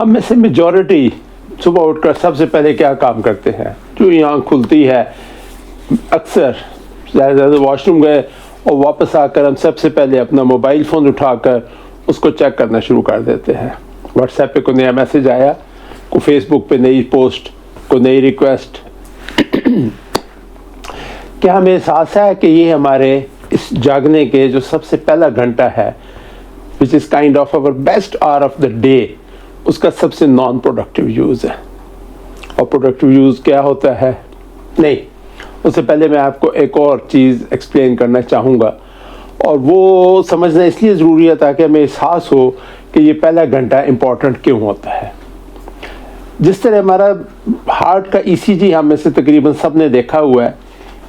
हम में से मेजॉरिटी सुबह उठकर सबसे पहले क्या काम करते हैं? जो ही आँख खुलती है, अक्सर ज़्यादा वॉशरूम गए और वापस आकर हम सबसे पहले अपना मोबाइल फ़ोन उठाकर उसको चेक करना शुरू कर देते हैं। व्हाट्सएप पे कोई नया मैसेज आया, को फेसबुक पे नई पोस्ट, को नई रिक्वेस्ट। क्या हमें एहसास है कि ये हमारे इस जागने के जो सबसे पहला घंटा है, which is kind of our best hour of the day, उसका सबसे नॉन प्रोडक्टिव यूज़ है? और प्रोडक्टिव यूज़ क्या होता है? नहीं, उससे पहले मैं आपको एक और चीज़ एक्सप्लेन करना चाहूँगा, और वो समझना इसलिए ज़रूरी है ताकि हमें एहसास हो कि ये पहला घंटा इम्पॉर्टेंट क्यों होता है। जिस तरह हमारा हार्ट का ECG हम में से तकरीबन सब ने देखा हुआ है,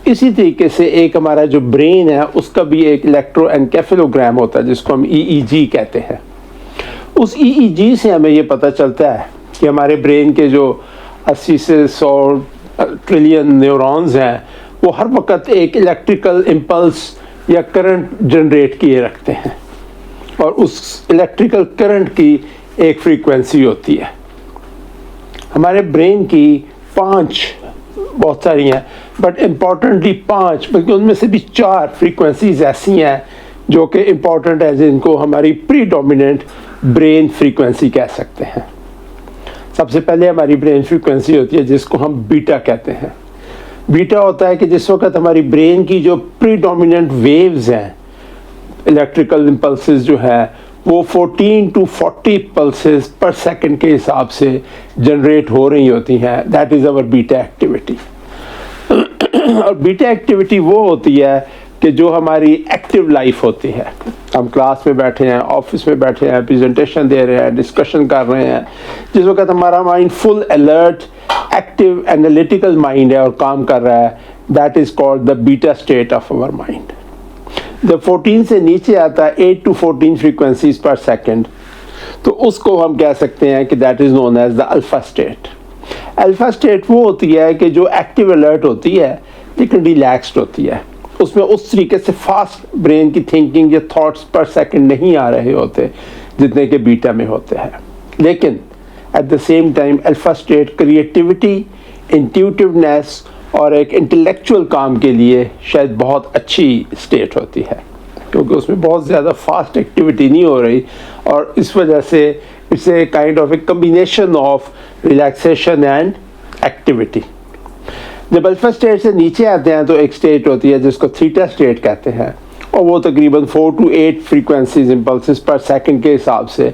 इसी तरीके से एक हमारा जो ब्रेन है उसका भी एक इलेक्ट्रोएन्केफेलोग्राम होता है जिसको हम EEG कहते हैं। उस EEG से हमें ये पता चलता है कि हमारे ब्रेन के जो 80 से 100 ट्रिलियन न्यूरॉन्स हैं वो हर वक्त एक इलेक्ट्रिकल इम्पल्स या करंट जनरेट किए रखते हैं, और उस इलेक्ट्रिकल करंट की एक फ्रीक्वेंसी होती है। हमारे ब्रेन की 5, बहुत सारी हैं, बट इम्पॉर्टेंटली 5, बल्कि उनमें से भी 4 फ्रीक्वेंसीज ऐसी हैं जो कि इम्पॉर्टेंट है, जिनको हमारी प्रीडोमिनेंट ब्रेन फ्रीक्वेंसी कह सकते हैं। सबसे पहले हमारी ब्रेन फ्रीक्वेंसी होती है जिसको हम बीटा कहते हैं। बीटा होता है कि जिस वक्त हमारी ब्रेन की जो प्रीडोमिनेंट वेव्स हैं, इलेक्ट्रिकल इम्पल्सेस जो है, वो 14 to 40 पल्सेस पर सेकंड के हिसाब से जनरेट हो रही होती हैं। That is our beta activity. और बीटा एक्टिविटी वो होती है कि जो हमारी एक्टिव लाइफ होती है। हम क्लास में बैठे हैं, ऑफिस में बैठे हैं, प्रेजेंटेशन दे रहे हैं, डिस्कशन कर रहे हैं, जिस वक्त हमारा mind full alert, active, analytical mind है और काम कर रहा है, that is called the beta state of our mind. जब 14 से नीचे आता है 8 to 14 फ्रीक्वेंसीज पर सेकंड, तो उसको हम कह सकते हैं कि that is known as the alpha state. Alpha state वो होती है कि जो एक्टिव अलर्ट होती है लेकिन रिलैक्स्ड होती है, उसमें उस तरीके से फास्ट ब्रेन की थिंकिंग या थॉट्स पर सेकंड नहीं आ रहे होते जितने के बीटा में होते हैं। लेकिन at the same time alpha state creativity, intuitiveness और एक इंटेलेक्चुअल काम के लिए शायद बहुत अच्छी स्टेट होती है, क्योंकि उसमें बहुत ज़्यादा फास्ट एक्टिविटी नहीं हो रही, और इस वजह से it's a kind of A combination of relaxation and activity. जब अल्फा स्टेट से नीचे आते हैं तो एक स्टेट होती है जिसको थीटा स्टेट कहते हैं, और वो तकरीबन 4 to 8 फ्रीक्वेंसीज इम्पल्सेस पर सेकंड के हिसाब से,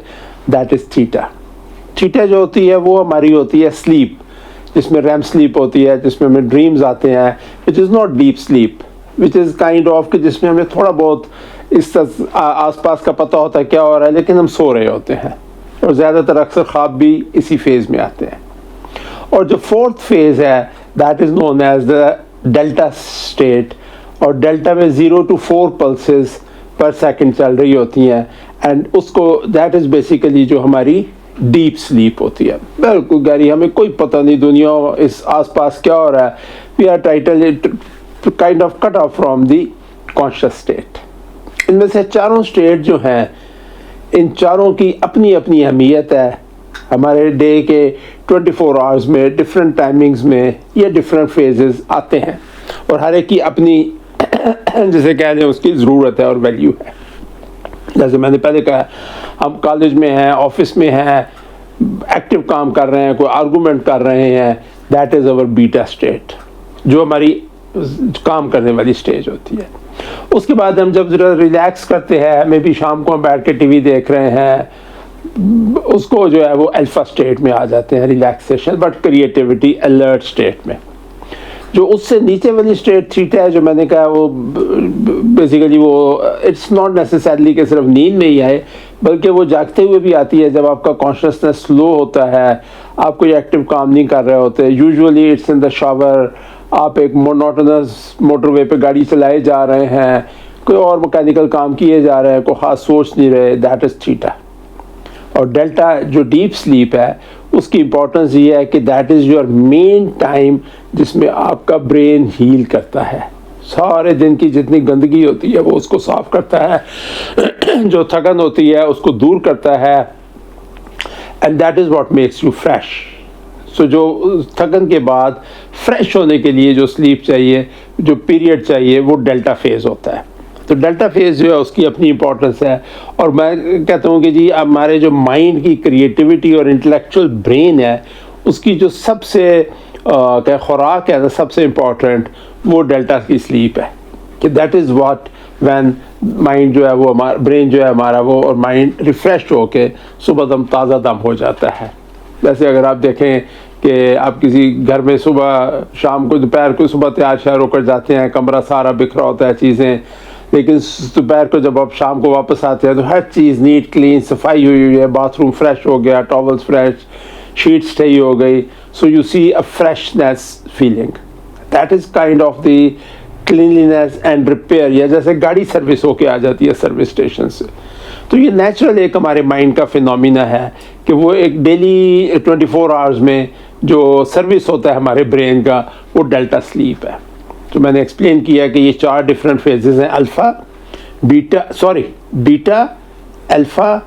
दैट इज़ थीटा। थीटा जो होती है वो हमारी होती है स्लीप, जिसमें रैम स्लीप होती है, जिसमें हमें ड्रीम्स आते हैं, which is not deep sleep, which is kind of कि जिसमें हमें थोड़ा बहुत इस आसपास का पता होता है क्या हो रहा है, लेकिन हम सो रहे होते हैं, और ज़्यादातर अक्सर ख्वाब भी इसी फेज़ में आते हैं। और जो फोर्थ फेज़ है that is known as the delta state, और डेल्टा में 0 to 4 पल्सेस पर सेकंड चल रही होती हैं, एंड उसको दैट इज़ बेसिकली जो हमारी डीप स्लीप होती है। बिल्कुल गहरी, हमें कोई पता नहीं दुनिया इस आसपास क्या हो रहा है। We are kind of cut off from the conscious state. इनमें से चारों स्टेट जो हैं, इन चारों की अपनी अपनी अहमियत है। हमारे डे के 24 आवर्स में डिफरेंट टाइमिंग्स में ये डिफरेंट फेजेस आते हैं, और हर एक की अपनी जैसे कह लें उसकी ज़रूरत है और वैल्यू है। जैसे मैंने पहले कहा, हम कॉलेज में हैं, ऑफिस में हैं, एक्टिव काम कर रहे हैं, कोई आर्गूमेंट कर रहे हैं, that is our beta state, जो हमारी काम करने वाली स्टेज होती है। उसके बाद हम जब ज़रा रिलैक्स करते हैं, मे भी शाम को हम बैठ के टीवी देख रहे हैं, उसको जो है वो अल्फा स्टेट में आ जाते हैं, relaxation but creativity alert state में। जो उससे नीचे वाली स्टेट थीटा है, जो मैंने कहा, वो बेसिकली वो इट्स नॉट नेसेसरली कि सिर्फ नींद में ही आए, बल्कि वो जागते हुए भी आती है। जब आपका कॉन्शियसनेस स्लो होता है, आप कोई एक्टिव काम नहीं कर रहे होते, usually it's in the shower, आप एक मोनोटोनस मोटरवे पे गाड़ी चलाए जा रहे हैं, कोई और मैकेनिकल काम किए जा रहे हैं, कोई ख़ास सोच नहीं रहे, दैट इज़ थीटा। और डेल्टा जो डीप स्लीप है, उसकी इम्पोर्टेंस ये है कि that is your main time जिसमें आपका ब्रेन हील करता है। सारे दिन की जितनी गंदगी होती है वो उसको साफ करता है, जो थकन होती है उसको दूर करता है, and that is what makes you fresh. So जो थकन के बाद फ्रेश होने के लिए जो स्लीप चाहिए, जो पीरियड चाहिए, वो डेल्टा फेज़ होता है। तो डेल्टा फेज़ जो है उसकी अपनी इंपॉर्टेंस है। और मैं कहता हूँ कि जी हमारे जो माइंड की क्रिएटिविटी और इंटेलेक्चुअल ब्रेन है उसकी जो सबसे क्या खुराक है, सबसे इम्पॉर्टेंट वो डेल्टा की स्लीप है। कि that is what when mind जो है वो हमारा ब्रेन जो है हमारा वो और माइंड रिफ़्रेश होके सुबह दम ताज़ा दम हो जाता है। जैसे अगर आप देखें कि आप किसी घर में सुबह शाम को दोपहर को सुबह तैयार शहर होकर जाते हैं, कमरा सारा बिखरा होता है चीज़ें, लेकिन दोपहर को जब आप शाम को वापस आते हैं तो हर चीज़ नीट क्लीन सफाई हुई है, बाथरूम फ्रेश हो गया, टॉवल्स फ्रेश, शीट्स सही हो गई। So you see a freshness feeling. That is kind of the cleanliness and repair, या जैसे गाड़ी सर्विस होके आ जाती है सर्विस स्टेशन से। तो ये नेचुरल एक हमारे माइंड का फिनोमिना है कि वो एक डेली 24 आवर्स में जो सर्विस होता है हमारे ब्रेन का वो डेल्टा स्लीप है। तो मैंने एक्सप्लेन किया कि ये 4 डिफरेंट फेजेस हैं, अल्फ़ा, बीटा, अल्फ़ा,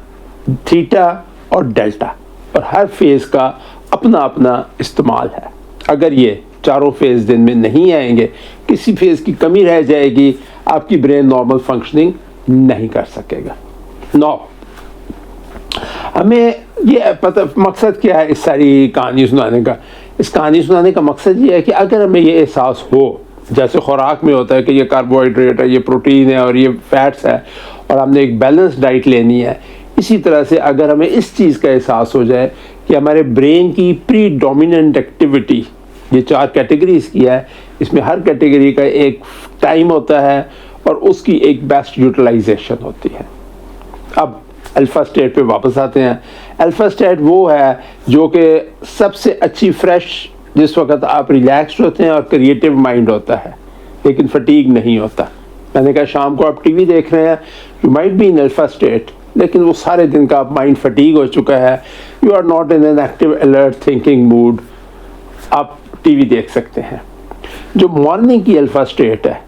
थीटा और डेल्टा। और हर फेज़ का अपना अपना इस्तेमाल है। अगर ये चारों फेज़ दिन में नहीं आएंगे, किसी फेज़ की कमी रह जाएगी, आपकी ब्रेन नॉर्मल फंक्शनिंग नहीं कर सकेगा। हमें ये पता मकसद क्या है इस सारी कहानी सुनाने का। इस कहानी सुनाने का मकसद ये है कि अगर हमें ये एहसास हो, जैसे खुराक में होता है कि ये कार्बोहाइड्रेट है, ये प्रोटीन है और ये फैट्स है और हमने एक बैलेंस डाइट लेनी है, इसी तरह से अगर हमें इस चीज़ का एहसास हो जाए कि हमारे ब्रेन की प्रीडोमिनेंट एक्टिविटी ये 4 कैटेगरीज की है, इसमें हर कैटेगरी का एक टाइम होता है और उसकी एक बेस्ट यूटिलाइजेशन होती है। अब अल्फ़ा स्टेट पे वापस आते हैं। अल्फ़ा स्टेट वो है जो कि सबसे अच्छी फ्रेश, जिस वक्त आप रिलैक्स्ड होते हैं और क्रिएटिव माइंड होता है लेकिन फटीग नहीं होता। मैंने कहा शाम को आप टीवी देख रहे हैं, you might be in alpha state, लेकिन वो सारे दिन का आप माइंड फटीग हो चुका है, you are not in an active alert thinking mood, आप टीवी देख सकते हैं। जो मॉर्निंग की अल्फ़ा स्टेट है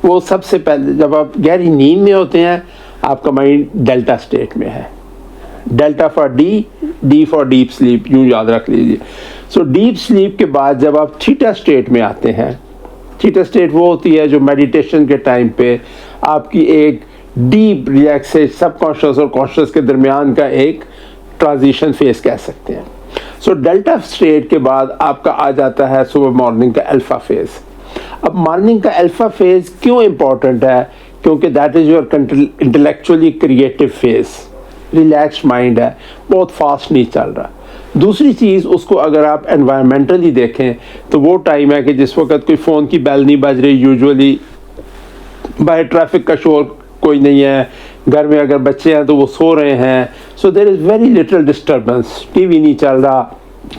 वो सबसे पहले जब आप गहरी नींद में होते हैं, आपका माइंड डेल्टा स्टेट में है। Delta for D for deep sleep, यूँ याद रख लीजिए। सो डीप स्लीप के बाद जब आप थीटा स्टेट में आते हैं, थीटा स्टेट वो होती है जो मेडिटेशन के टाइम पे आपकी एक डीप रिलैक्सेशन, सबकॉन्शियस और कॉन्शियस के दरमियान का एक ट्रांजिशन फेस कह सकते हैं। सो डेल्टा स्टेट के बाद आपका आ जाता है सुबह मॉर्निंग का अल्फ़ा फेज़। अब मॉर्निंग का अल्फ़ा फेज़ क्यों इम्पोर्टेंट है? क्योंकि that is your intellectually creative phase, relaxed mind है, बहुत फास्ट नहीं चल रहा। दूसरी चीज़, उसको अगर आप एनवायरमेंटली देखें तो वो टाइम है कि जिस वक्त कोई फ़ोन की बेल नहीं बज रही, यूजुअली बाहर ट्रैफिक का शोर कोई नहीं है, घर में अगर बच्चे हैं तो वो सो रहे हैं, so there is very little disturbance, TV नहीं चल रहा,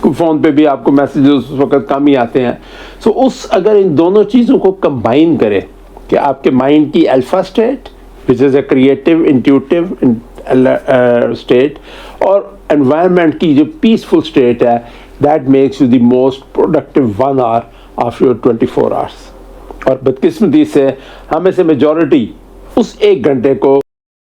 फ़ोन पे भी आपको मैसेजेस उस वक्त कम ही आते हैं। सो अगर इन दोनों चीज़ों को कंबाइन करें कि आपके माइंड की alpha state which is a creative intuitive state और एनवायरनमेंट की जो पीसफुल स्टेट है, that makes you the most productive 1 hour of your 24 hours. और बदकिस्मती से हमें से मेजॉरिटी उस 1 घंटे को